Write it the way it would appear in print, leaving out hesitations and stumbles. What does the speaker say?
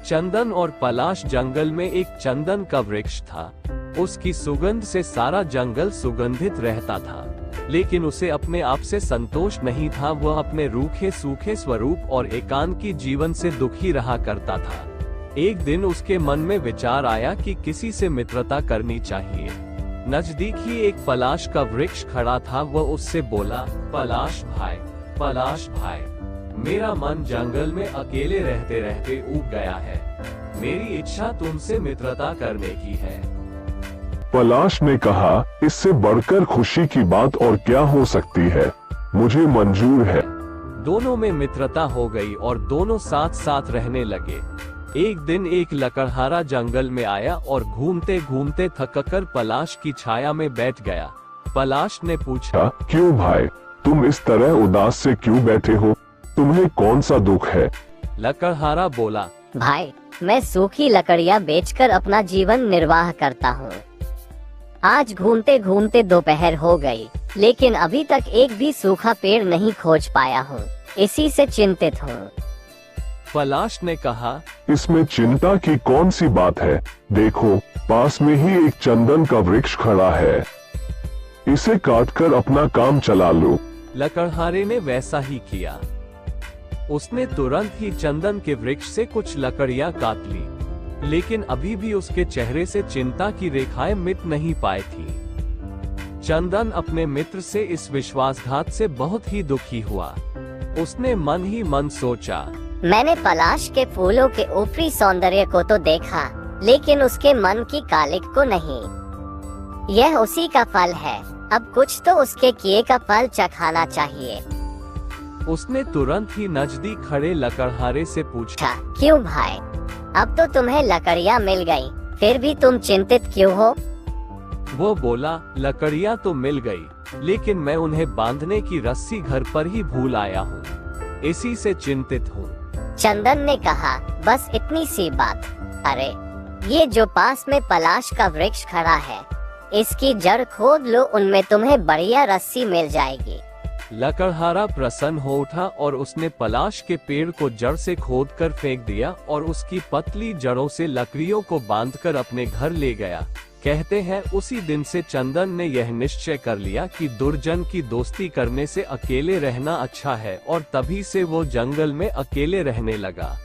चंदन और पलाश जंगल में एक चंदन का वृक्ष था। उसकी सुगंध से सारा जंगल सुगंधित रहता था, लेकिन उसे अपने आप से संतोष नहीं था। वह अपने रूखे सूखे स्वरूप और एकांकी जीवन से दुखी रहा करता था। एक दिन उसके मन में विचार आया कि किसी से मित्रता करनी चाहिए। नजदीक ही एक पलाश का वृक्ष खड़ा था। वह उससे बोला, पलाश भाई, मेरा मन जंगल में अकेले रहते रहते ऊब गया है। मेरी इच्छा तुमसे मित्रता करने की है। पलाश ने कहा, इससे बढ़कर खुशी की बात और क्या हो सकती है, मुझे मंजूर है। दोनों में मित्रता हो गई और दोनों साथ साथ रहने लगे। एक दिन एक लकड़हारा जंगल में आया और घूमते घूमते थककर पलाश की छाया में बैठ गया। पलाश ने पूछा, क्यों भाई, तुम इस तरह उदास से क्यों बैठे हो? तुम्हें कौन सा दुख है? लकड़हारा बोला, भाई, मैं सूखी लकड़ियाँ बेचकर अपना जीवन निर्वाह करता हूँ। आज घूमते घूमते दोपहर हो गई, लेकिन अभी तक एक भी सूखा पेड़ नहीं खोज पाया हूँ। इसी से चिंतित हूँ। पलाश ने कहा, इसमें चिंता की कौन सी बात है? देखो, पास में ही एक चंदन का वृक्ष खड़ा है, इसे काटकर अपना काम चला लो। लकड़हारे ने वैसा ही किया। उसने तुरंत ही चंदन के वृक्ष से कुछ लकड़ियां काट ली, लेकिन अभी भी उसके चेहरे से चिंता की रेखाएं मिट नहीं पाई थी। चंदन अपने मित्र से इस विश्वासघात से बहुत ही दुखी हुआ। उसने मन ही मन सोचा, मैंने पलाश के फूलों के ऊपरी सौंदर्य को तो देखा, लेकिन उसके मन की कालिक को नहीं। यह उसी का फल है, अब कुछ तो उसके किए का फल चखाना चाहिए। उसने तुरंत ही नजदीक खड़े लकड़हारे से पूछा, क्यों भाई, अब तो तुम्हें लकड़ियाँ मिल गई, फिर भी तुम चिंतित क्यों हो? वो बोला, लकड़ियाँ तो मिल गई, लेकिन मैं उन्हें बांधने की रस्सी घर पर ही भूल आया हूँ, इसी से चिंतित हूँ। चंदन ने कहा, बस इतनी सी बात। अरे, ये जो पास में पलाश का वृक्ष खड़ा है, इसकी जड़ खोद लो, उनमें तुम्हें बढ़िया रस्सी मिल जाएगी। लकड़हारा प्रसन्न हो उठा और उसने पलाश के पेड़ को जड़ से खोदकर फेंक दिया और उसकी पतली जड़ों से लकड़ियों को बांधकर अपने घर ले गया। कहते हैं उसी दिन से चंदन ने यह निश्चय कर लिया कि दुर्जन की दोस्ती करने से अकेले रहना अच्छा है, और तभी से वो जंगल में अकेले रहने लगा।